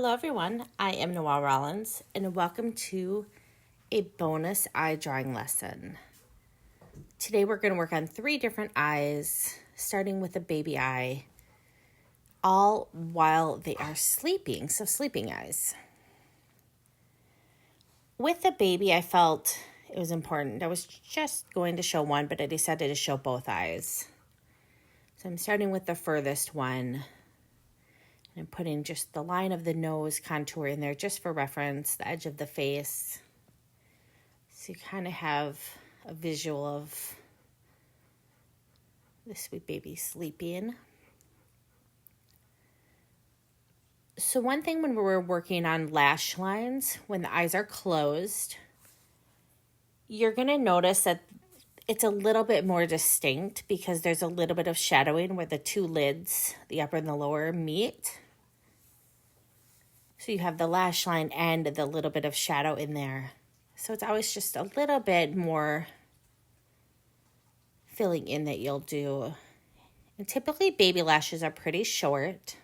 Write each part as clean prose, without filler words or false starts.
Hello everyone, I am Noelle Rollins and welcome to a bonus eye drawing lesson. Today we're going to work on 3 different eyes, starting with a baby eye, all while they are sleeping, so sleeping eyes. With the baby, I felt it was important. I was just going to show one, but I decided to show both eyes. So I'm starting with the furthest one. And I'm putting just the line of the nose contour in there just for reference, the edge of the face. So you kind of have a visual of the sweet baby sleeping. So one thing when we're working on lash lines, when the eyes are closed, you're going to notice that it's a little bit more distinct because there's a little bit of shadowing where the 2 lids, the upper and the lower, meet. So you have the lash line and the little bit of shadow in there. So it's always just a little bit more filling in that you'll do. And typically baby lashes are pretty short.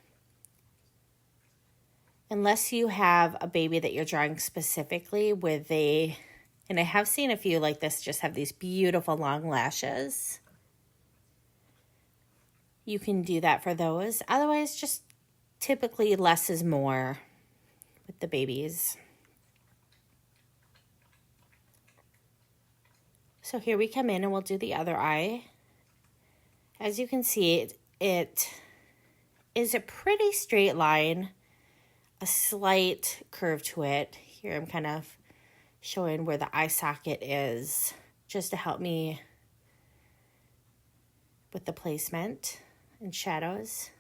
Unless you have a baby that you're drawing specifically with and I have seen a few like this just have these beautiful long lashes. You can do that for those. Otherwise, just typically less is more with the babies. So here we come in and we'll do the other eye. As you can see, it is a pretty straight line, a slight curve to it. Here I'm kind of showing where the eye socket is just to help me with the placement and shadows.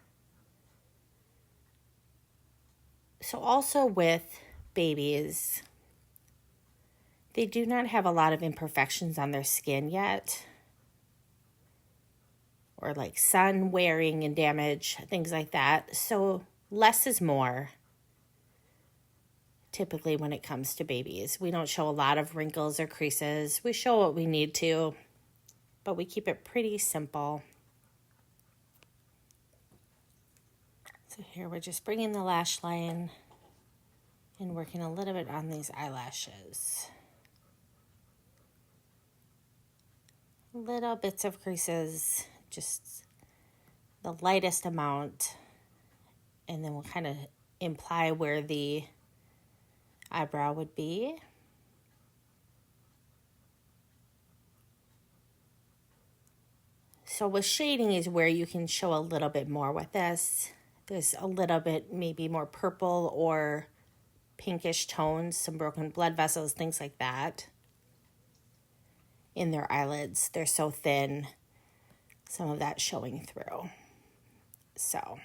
So also with babies, they do not have a lot of imperfections on their skin yet, or like sun wearing and damage, things like that. So less is more, typically when it comes to babies. We don't show a lot of wrinkles or creases. We show what we need to, but we keep it pretty simple. So here we're just bringing the lash line and working a little bit on these eyelashes. Little bits of creases, just the lightest amount, and then we'll kind of imply where the eyebrow would be. So with shading is where you can show a little bit more with this. There's a little bit maybe more purple or pinkish tones, some broken blood vessels, things like that in their eyelids. They're so thin, some of that showing through. So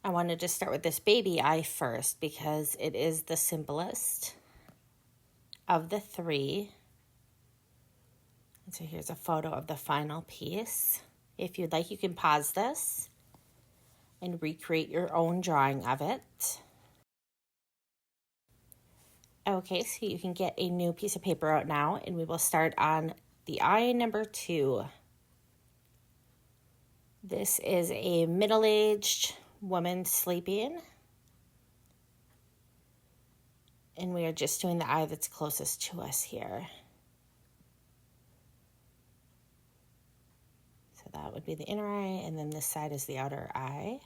I wanted to start with this baby eye first because it is the simplest of the 3. And so here's a photo of the final piece. If you'd like, you can pause this and recreate your own drawing of it. Okay, so you can get a new piece of paper out now, and we will start on the eye number 2. This is a middle-aged woman sleeping, and we are just doing the eye that's closest to us here. So that would be the inner eye, and then this side is the outer eye.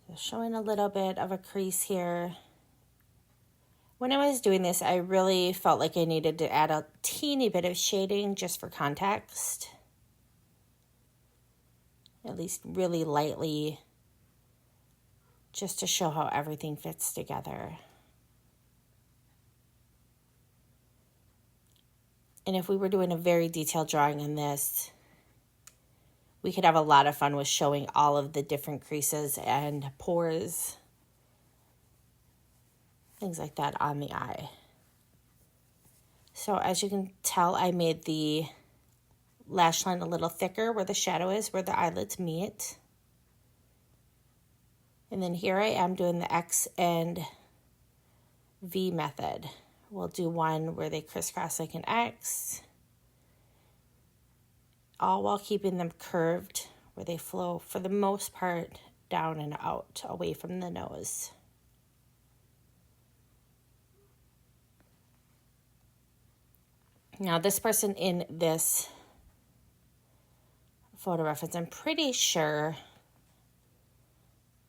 So showing a little bit of a crease here. When I was doing this, I really felt like I needed to add a teeny bit of shading just for context. At least really lightly, just to show how everything fits together. And if we were doing a very detailed drawing on this, we could have a lot of fun with showing all of the different creases and pores, things like that on the eye. So as you can tell, I made the lash line a little thicker where the shadow is, where the eyelids meet. And then here I am doing the X and V method. We'll do one where they crisscross like an X, all while keeping them curved where they flow for the most part down and out away from the nose. Now this person in this photo reference, I'm pretty sure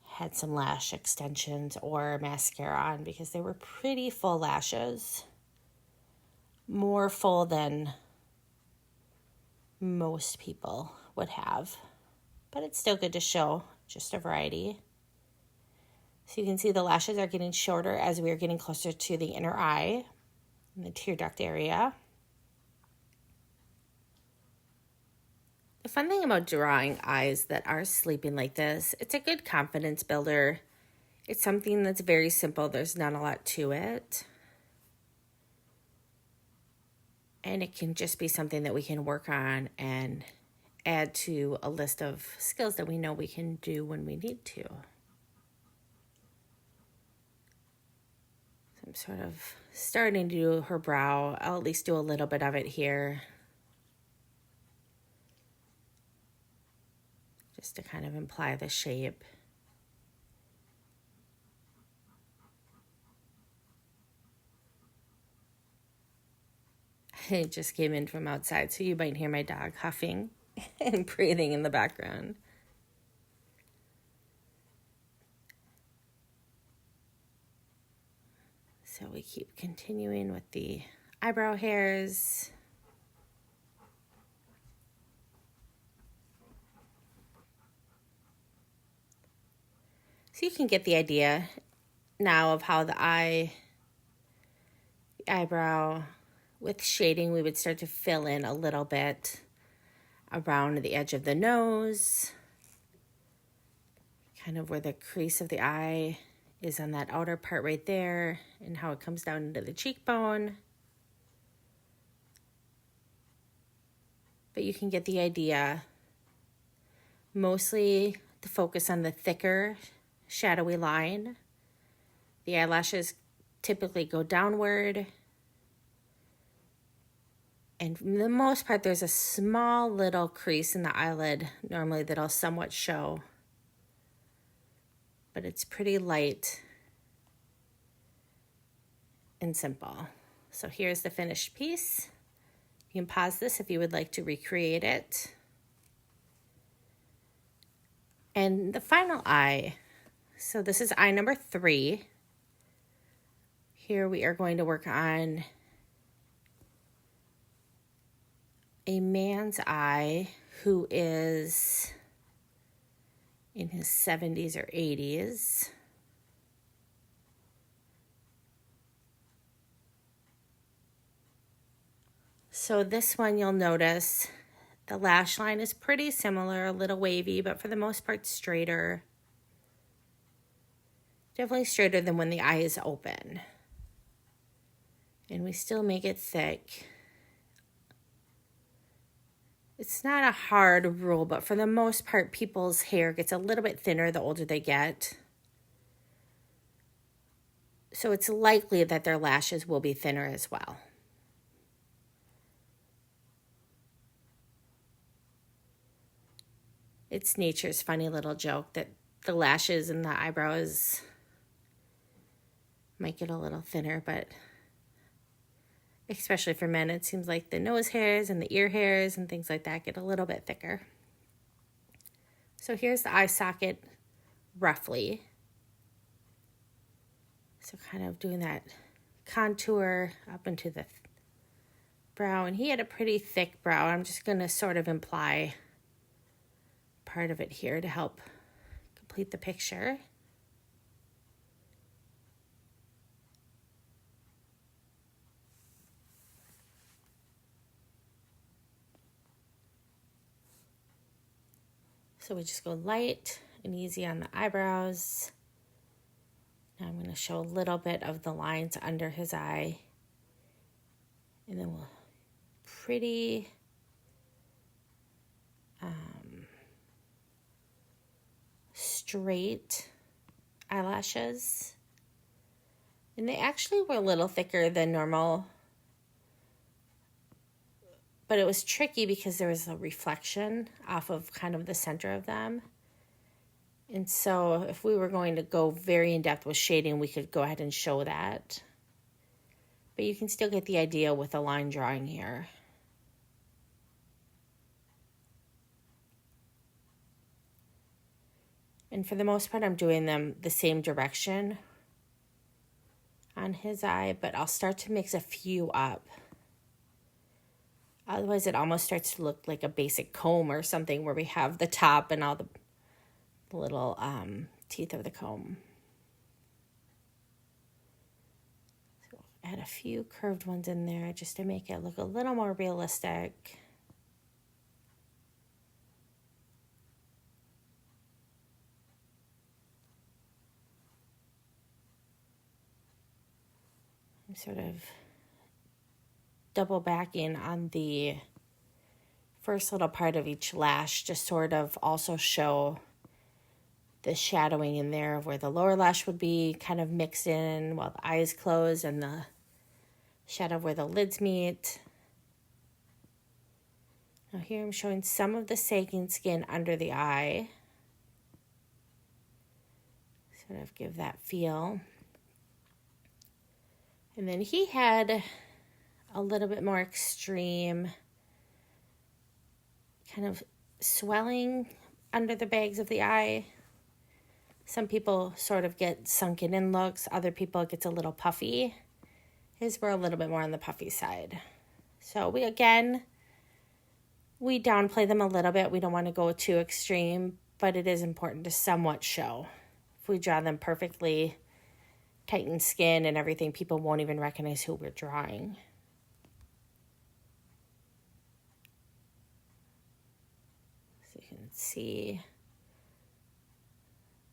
had some lash extensions or mascara on because they were pretty full lashes. More full than most people would have. But it's still good to show just a variety. So you can see the lashes are getting shorter as we are getting closer to the inner eye and the tear duct area. The fun thing about drawing eyes that are sleeping like this, it's a good confidence builder. It's something that's very simple. There's not a lot to it. And it can just be something that we can work on and add to a list of skills that we know we can do when we need to. So I'm sort of starting to do her brow. I'll at least do a little bit of it here, just to kind of imply the shape. I just came in from outside, so you might hear my dog huffing and breathing in the background. So we keep continuing with the eyebrow hairs. So you can get the idea now of how the eyebrow, with shading, we would start to fill in a little bit around the edge of the nose, kind of where the crease of the eye is on that outer part right there, and how it comes down into the cheekbone. But you can get the idea. Mostly the focus on the thicker, shadowy line. The eyelashes typically go downward. And for the most part, there's a small little crease in the eyelid normally that'll somewhat show. But it's pretty light and simple. So here's the finished piece. You can pause this if you would like to recreate it. And the final eye. So this is eye number 3. Here we are going to work on a man's eye who is in his 70s or 80s. So this one, you'll notice the lash line is pretty similar, a little wavy, but for the most part straighter. Definitely straighter than when the eye is open. And we still make it thick. It's not a hard rule, but for the most part, people's hair gets a little bit thinner the older they get. So it's likely that their lashes will be thinner as well. It's nature's funny little joke that the lashes and the eyebrows might get a little thinner, but especially for men, it seems like the nose hairs and the ear hairs and things like that get a little bit thicker. So here's the eye socket roughly. So kind of doing that contour up into the brow. And he had a pretty thick brow. I'm just going to sort of imply part of it here to help complete the picture. So we just go light and easy on the eyebrows. Now I'm going to show a little bit of the lines under his eye. And then we'll pretty straight eyelashes. And they actually were a little thicker than normal. but it was tricky because there was a reflection off of kind of the center of them. And so if we were going to go very in-depth with shading, we could go ahead and show that. But you can still get the idea with the line drawing here. And for the most part, I'm doing them the same direction on his eye, but I'll start to mix a few up. Otherwise, it almost starts to look like a basic comb or something where we have the top and all the little teeth of the comb. So add a few curved ones in there just to make it look a little more realistic. I'm sort of double backing on the first little part of each lash to sort of also show the shadowing in there of where the lower lash would be kind of mixed in while the eyes close, and the shadow where the lids meet. Now here I'm showing some of the sagging skin under the eye. Sort of give that feel. And then he had a little bit more extreme kind of swelling under the bags of the eye. Some people sort of get sunken in looks. Other people it gets a little puffy. His were a little bit more on the puffy side. So we downplay them a little bit. We don't want to go too extreme, but it is important to somewhat show. If we draw them perfectly tightened skin and everything, people won't even recognize who we're drawing. So you can see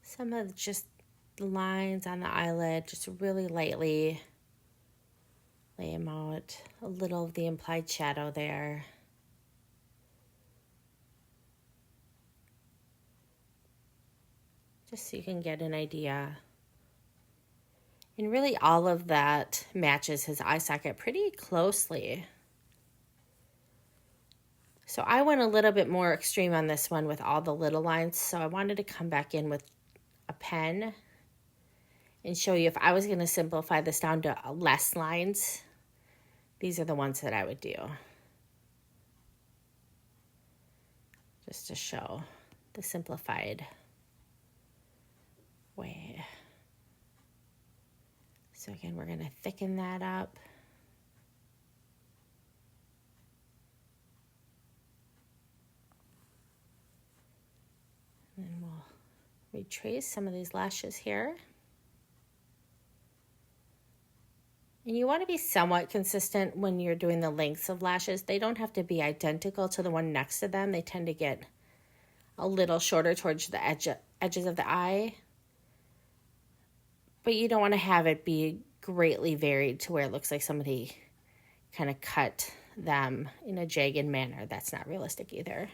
some of just the lines on the eyelid, just really lightly lay them out. A little of the implied shadow there. Just so you can get an idea. And really all of that matches his eye socket pretty closely. So I went a little bit more extreme on this one with all the little lines. So I wanted to come back in with a pen and show you if I was going to simplify this down to less lines, these are the ones that I would do. Just to show the simplified way. So again, we're going to thicken that up. And then we'll retrace some of these lashes here. And you want to be somewhat consistent when you're doing the lengths of lashes. They don't have to be identical to the one next to them. They tend to get a little shorter towards the edges of the eye. But you don't want to have it be greatly varied to where it looks like somebody kind of cut them in a jagged manner. That's not realistic either.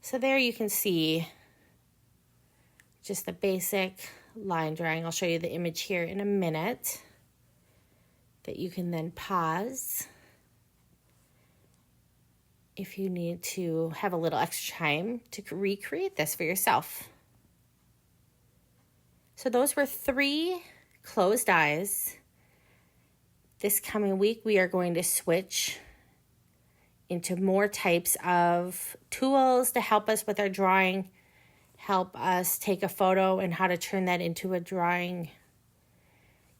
So there you can see just the basic line drawing. I'll show you the image here in a minute that you can then pause if you need to have a little extra time to recreate this for yourself. So those were 3 closed eyes. This coming week, we are going to switch into more types of tools to help us with our drawing, help us take a photo and how to turn that into a drawing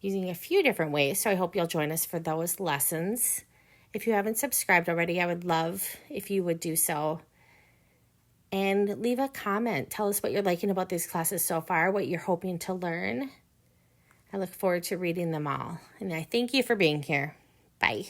using a few different ways. So I hope you'll join us for those lessons. If you haven't subscribed already, I would love if you would do so. And leave a comment. Tell us what you're liking about these classes so far, what you're hoping to learn. I look forward to reading them all. And I thank you for being here. Bye.